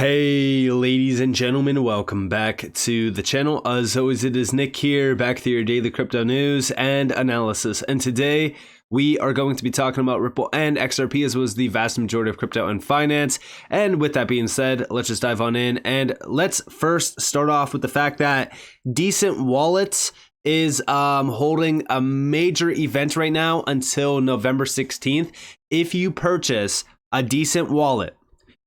Hey ladies and gentlemen, welcome back to the channel. As always, it is Nick here, back with your daily crypto news and analysis. And today we are going to be talking about Ripple and XRP, as well as the vast majority of crypto and finance. And with that being said, let's just dive on in, and let's first start off with the fact that DCENT Wallets is holding a major event right now until November 16th. If you purchase a DCENT wallet,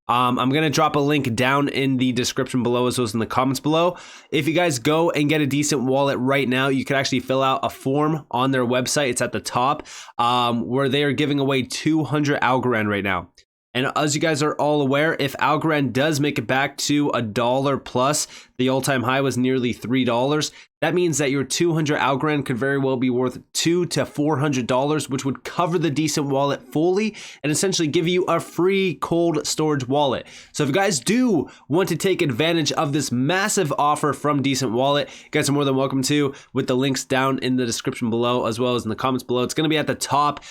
I'm going to drop a link down in the description below, as well as in the comments below. If you guys go and get a DCENT wallet right now, you can actually fill out a form on their website. It's at the top, where they are giving away 200 Algorand right now. And as you guys are all aware, if Algorand does make it back to $1 plus, the all-time high was nearly $3. That means that your 200 Algorand could very well be worth $200 to $400, which would cover the DCENT wallet fully and essentially give you a free cold storage wallet. So if you guys do want to take advantage of this massive offer from DCENT Wallet, you guys are more than welcome to, with the links down in the description below, as well as in the comments below. It's going to be at the top,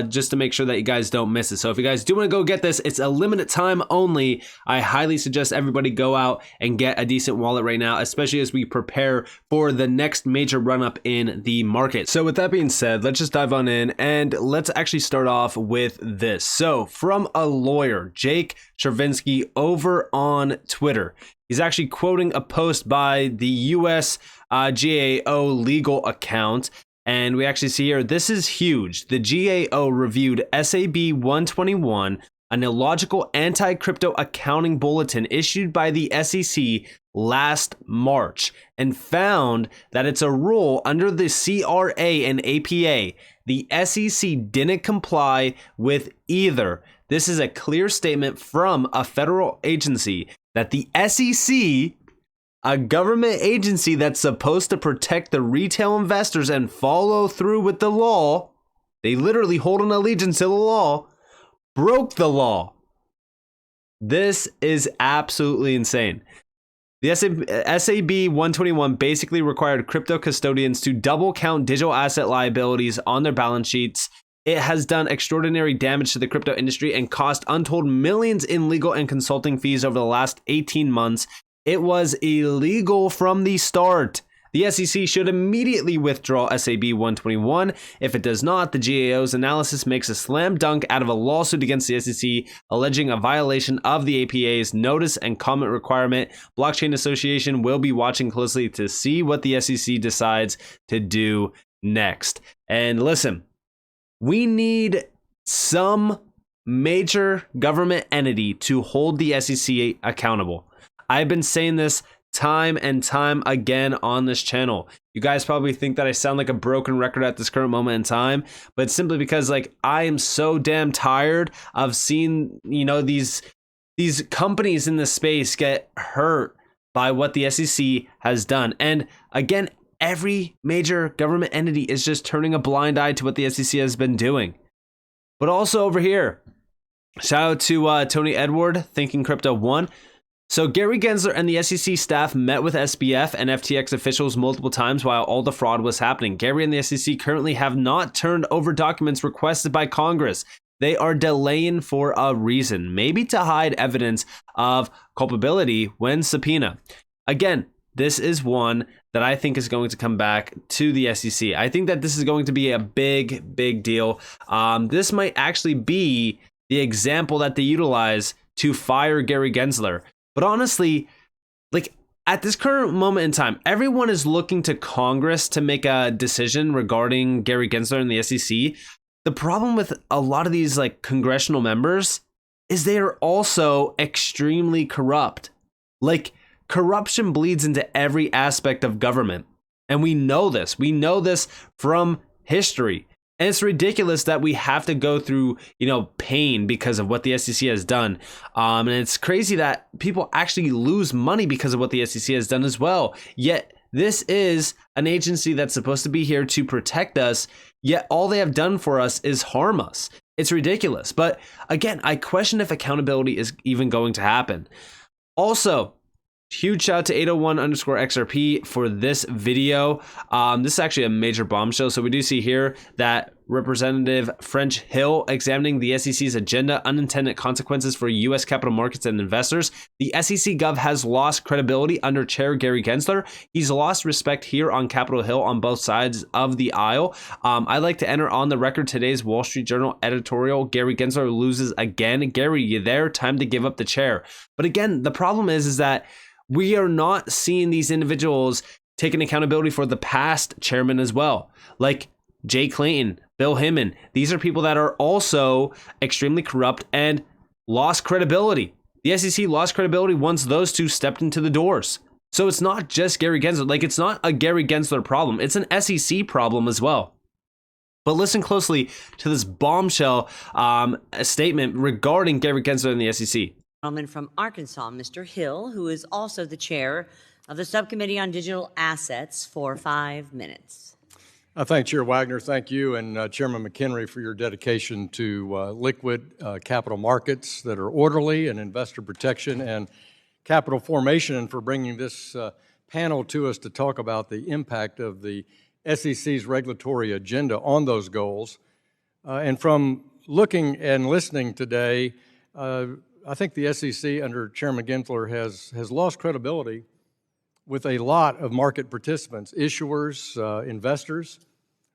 just to make sure that you guys don't miss it. So if you guys do want to go get this, it's a limited time only. I highly suggest everybody go out and get a DCENT wallet right now, especially as we prepare for the next major run up in the market. So with that being said, let's just dive on in, and let's actually start off with this. So from a lawyer, Jake Chervinsky, over on Twitter, he's actually quoting a post by the US GAO legal account. And we actually see here, this is huge. The GAO reviewed SAB 121, an illogical anti-crypto accounting bulletin issued by the SEC last March, and found that it's a rule under the CRA and APA. The SEC didn't comply with either. This is a clear statement from a federal agency that the SEC, a government agency that's supposed to protect the retail investors and follow through with the law, they literally hold an allegiance to the law, broke the law. This is absolutely insane. The SAB 121 basically required crypto custodians to double count digital asset liabilities on their balance sheets. It has done extraordinary damage to the crypto industry and cost untold millions in legal and consulting fees over the last 18 months. It was illegal from the start. The SEC should immediately withdraw SAB 121. If it does not, the GAO's analysis makes a slam dunk out of a lawsuit against the SEC, alleging a violation of the APA's notice and comment requirement. Blockchain Association will be watching closely to see what the SEC decides to do next. And listen, we need some major government entity to hold the SEC accountable. I've been saying this time and time again on this channel. You guys probably think that I sound like a broken record at this current moment in time, but it's simply because, like, I am so damn tired of seeing, these companies in this space get hurt by what the SEC has done. And again, every major government entity is just turning a blind eye to what the SEC has been doing. But also over here, shout out to Tony Edward, Thinking Crypto 1. So Gary Gensler and the SEC staff met with SBF and FTX officials multiple times while all the fraud was happening. Gary and the SEC currently have not turned over documents requested by Congress. They are delaying for a reason, maybe to hide evidence of culpability when subpoena. Again, this is one that I think is going to come back to the SEC. I think that this is going to be a big, big deal. This might actually be the example that they utilize to fire Gary Gensler. But honestly, like, at this current moment in time, everyone is looking to Congress to make a decision regarding Gary Gensler and the SEC. The problem with a lot of these, like, congressional members is they are also extremely corrupt. Like, corruption bleeds into every aspect of government. And we know this. We know this from history. And it's ridiculous that we have to go through, pain because of what the SEC has done. And it's crazy that people actually lose money because of what the SEC has done as well. Yet this is an agency that's supposed to be here to protect us, yet all they have done for us is harm us. It's ridiculous. But again, I question if accountability is even going to happen. Also, huge shout out to 801_XRP for this video. This is actually a major bombshell. So we do see here that Representative French Hill examining the SEC's agenda, unintended consequences for U.S. capital markets and investors. The SEC Gov has lost credibility under Chair Gary Gensler. He's lost respect here on Capitol Hill on both sides of the aisle. I'd like to enter on the record today's Wall Street Journal editorial. Gary Gensler loses again. Gary, you there? Time to give up the chair. But again, the problem is that we are not seeing these individuals taking accountability for the past chairman as well. Like Jay Clayton, Bill Hinman. These are people that are also extremely corrupt and lost credibility. The SEC lost credibility once those two stepped into the doors. So it's not just Gary Gensler. Like, it's not a Gary Gensler problem. It's an SEC problem as well. But listen closely to this bombshell statement regarding Gary Gensler and the SEC. Gentleman from Arkansas, Mr. Hill, who is also the chair of the Subcommittee on Digital Assets, for 5 minutes. Thank Chair Wagner. Thank you and Chairman McHenry for your dedication to liquid capital markets that are orderly and investor protection and capital formation, and for bringing this panel to us to talk about the impact of the SEC's regulatory agenda on those goals. And from looking and listening today, I think the SEC under Chairman Gensler has lost credibility with a lot of market participants, issuers, investors,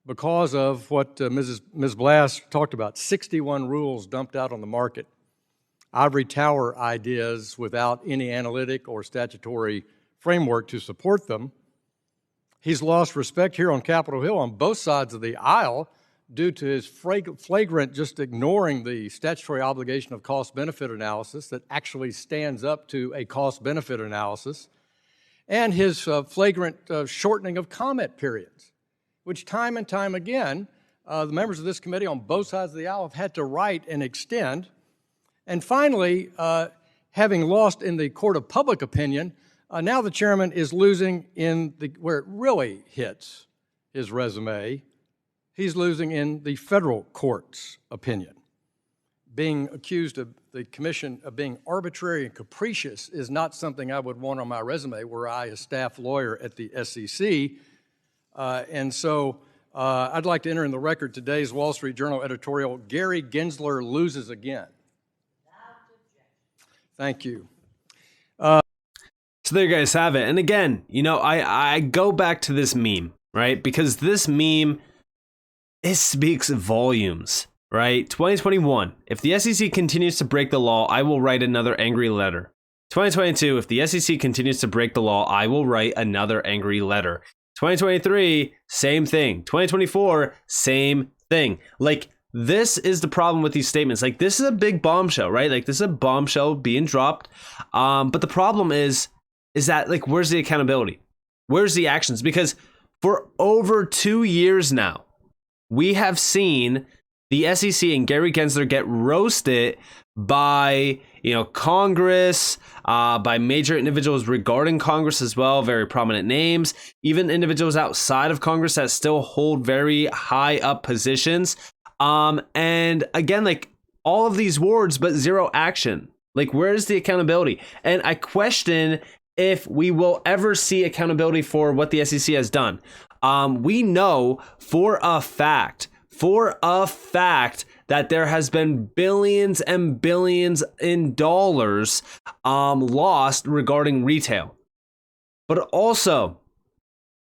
because of what Ms. Blass talked about, 61 rules dumped out on the market, ivory tower ideas without any analytic or statutory framework to support them. He's lost respect here on Capitol Hill on both sides of the aisle due to his flagrant just ignoring the statutory obligation of cost-benefit analysis that actually stands up to a cost-benefit analysis, and his flagrant shortening of comment periods, which time and time again, the members of this committee on both sides of the aisle have had to write and extend. And finally, having lost in the court of public opinion, now the chairman is losing in where it really hits his resume. He's losing in the federal court's opinion. Being accused of the commission of being arbitrary and capricious is not something I would want on my resume were I a staff lawyer at the SEC. And so I'd like to enter in the record today's Wall Street Journal editorial, Gary Gensler loses again. Thank you. So there you guys have it. And again, you know, I go back to this meme, right? Because this meme, it speaks volumes. Right? 2021, if the SEC continues to break the law, I will write another angry letter. 2022, if the SEC continues to break the law, I will write another angry letter. 2023, same thing. 2024, same thing. Like, this is the problem with these statements. Like, this is a big bombshell, right? Like, this is a bombshell being dropped. But the problem is that, like, where's the accountability? Where's the actions? Because for over 2 years now, we have seen the SEC and Gary Gensler get roasted by, you know, Congress, by major individuals regarding Congress as well, very prominent names, even individuals outside of Congress that still hold very high up positions. And again, like, all of these words, but zero action. Like, where's the accountability? And I question if we will ever see accountability for what the SEC has done. We know for a fact that there has been billions and billions in dollars lost regarding retail. But also,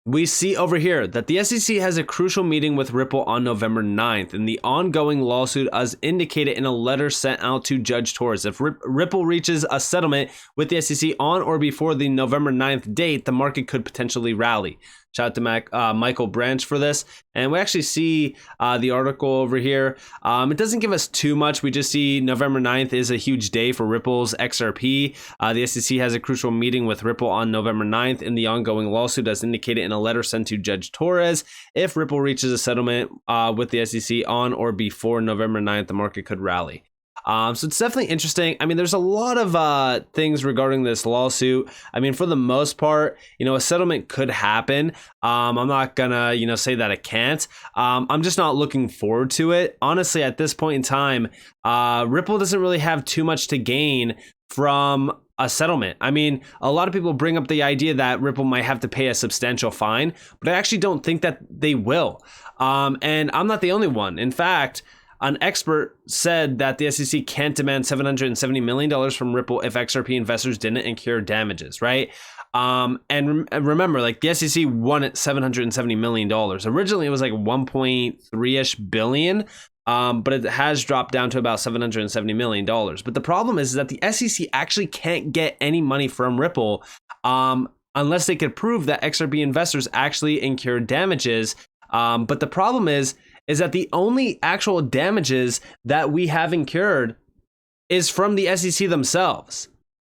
we see over here that the SEC has a crucial meeting with Ripple on November 9th, and the ongoing lawsuit as indicated in a letter sent out to Judge Torres. If Ripple reaches a settlement with the SEC on or before the November 9th date, the market could potentially rally. Shout out to Michael Branch for this. And we actually see the article over here. It doesn't give us too much. We just see November 9th is a huge day for Ripple's XRP. The SEC has a crucial meeting with Ripple on November 9th in the ongoing lawsuit as indicated in a letter sent to Judge Torres. If Ripple reaches a settlement with the SEC on or before November 9th, the market could rally. So it's definitely interesting. I mean, there's a lot of things regarding this lawsuit. I mean, for the most part, you know, a settlement could happen. I'm not gonna, you know, say that it can't. I'm just not looking forward to it. Honestly, at this point in time, Ripple doesn't really have too much to gain from a settlement. I mean, a lot of people bring up the idea that Ripple might have to pay a substantial fine, but I actually don't think that they will. And I'm not the only one. In fact, an expert said that the SEC can't demand $770 million from Ripple if XRP investors didn't incur damages, right? And remember, like, the SEC won at $770 million. Originally, it was like 1.3-ish billion, but it has dropped down to about $770 million. But the problem is that the SEC actually can't get any money from Ripple unless they could prove that XRP investors actually incurred damages. But the problem is that the only actual damages that we have incurred is from the SEC themselves.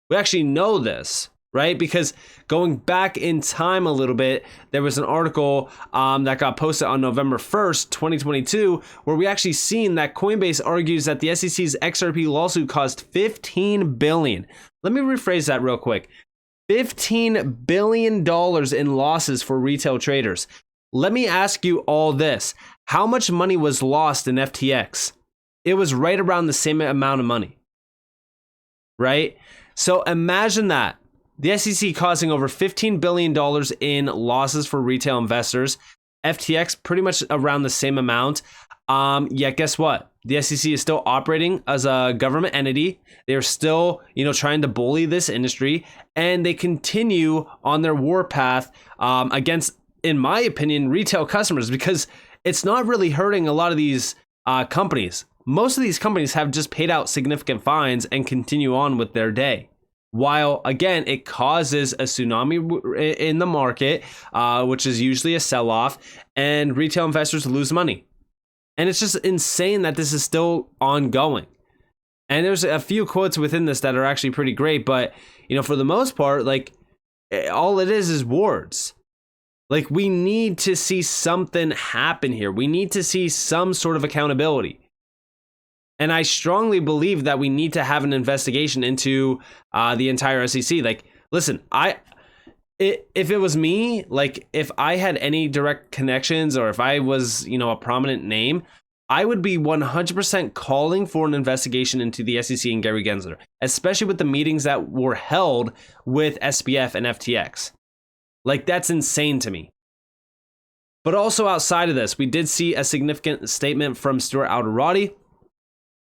We actually know this, right? Because going back in time a little bit, there was an article that got posted on November 1st, 2022, where we actually seen that Coinbase argues that the SEC's XRP lawsuit caused $15 billion. Let me rephrase that real quick. $15 billion in losses for retail traders. Let me ask you all this. How much money was lost in FTX? It was right around the same amount of money, right? So imagine that. The SEC causing over $15 billion in losses for retail investors. FTX pretty much around the same amount. Yet guess what? The SEC is still operating as a government entity. They're still, trying to bully this industry, and they continue on their war path against, in my opinion, retail customers, because it's not really hurting a lot of these companies. Most of these companies have just paid out significant fines and continue on with their day. While, again, it causes a tsunami in the market, which is usually a sell-off, and retail investors lose money. And it's just insane that this is still ongoing. And there's a few quotes within this that are actually pretty great, but, for the most part, like, all it is words. Like, we need to see something happen here. We need to see some sort of accountability. And I strongly believe that we need to have an investigation into the entire SEC. Like, listen, if it was me, like, if I had any direct connections, or if I was, a prominent name, I would be 100% calling for an investigation into the SEC and Gary Gensler, especially with the meetings that were held with SBF and FTX. Like, that's insane to me. But also outside of this, we did see a significant statement from Stuart Alderati.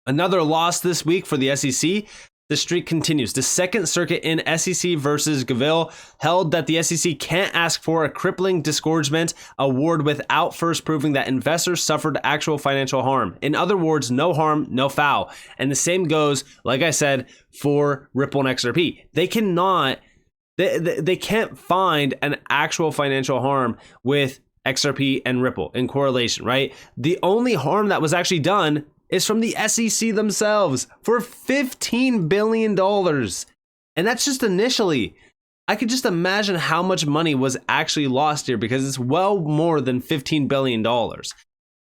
Another loss this week for the SEC. The streak continues. The Second Circuit in SEC versus Gavil held that the SEC can't ask for a crippling disgorgement award without first proving that investors suffered actual financial harm. In other words, no harm, no foul. And the same goes, like I said, for Ripple and XRP. They cannot... They can't find an actual financial harm with XRP and Ripple in correlation, right? The only harm that was actually done is from the SEC themselves for $15 billion. And that's just initially. I could just imagine how much money was actually lost here, because it's well more than $15 billion.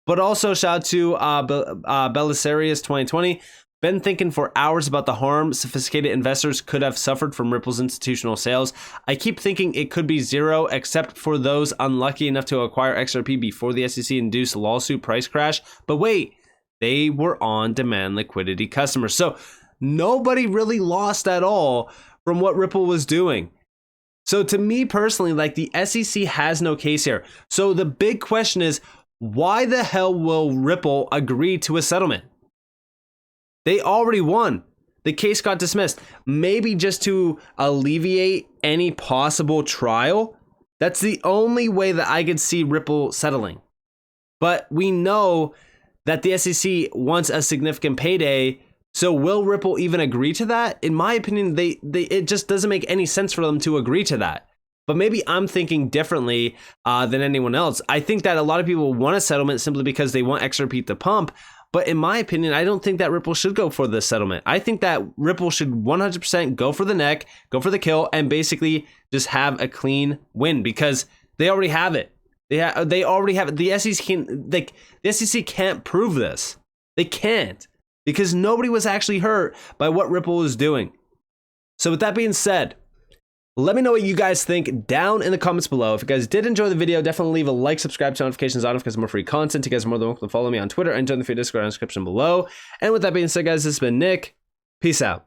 But also shout out to Belisarius 2020. Been thinking for hours about the harm sophisticated investors could have suffered from Ripple's institutional sales. I keep thinking it could be zero, except for those unlucky enough to acquire XRP before the SEC-induced lawsuit price crash. But wait, they were on-demand liquidity customers. So nobody really lost at all from what Ripple was doing. So to me personally, like, the SEC has no case here. So the big question is, why the hell will Ripple agree to a settlement? They already won. The case got dismissed. Maybe just to alleviate any possible trial. That's the only way that I could see Ripple settling. But we know that the SEC wants a significant payday. So will Ripple even agree to that? In my opinion, it just doesn't make any sense for them to agree to that. But maybe I'm thinking differently than anyone else. I think that a lot of people want a settlement simply because they want XRP to pump. But in my opinion, I don't think that Ripple should go for this settlement. I think that Ripple should 100% go for the neck, go for the kill, and basically just have a clean win, because they already have it. They already have it. The SEC can't prove this. They can't, because nobody was actually hurt by what Ripple was doing. So with that being said, let me know what you guys think down in the comments below. If you guys did enjoy the video, definitely leave a like, subscribe, turn notifications on because more free content. You guys are more than welcome to follow me on Twitter and join the free Discord in the description below. And with that being said, guys, this has been Nick. Peace out.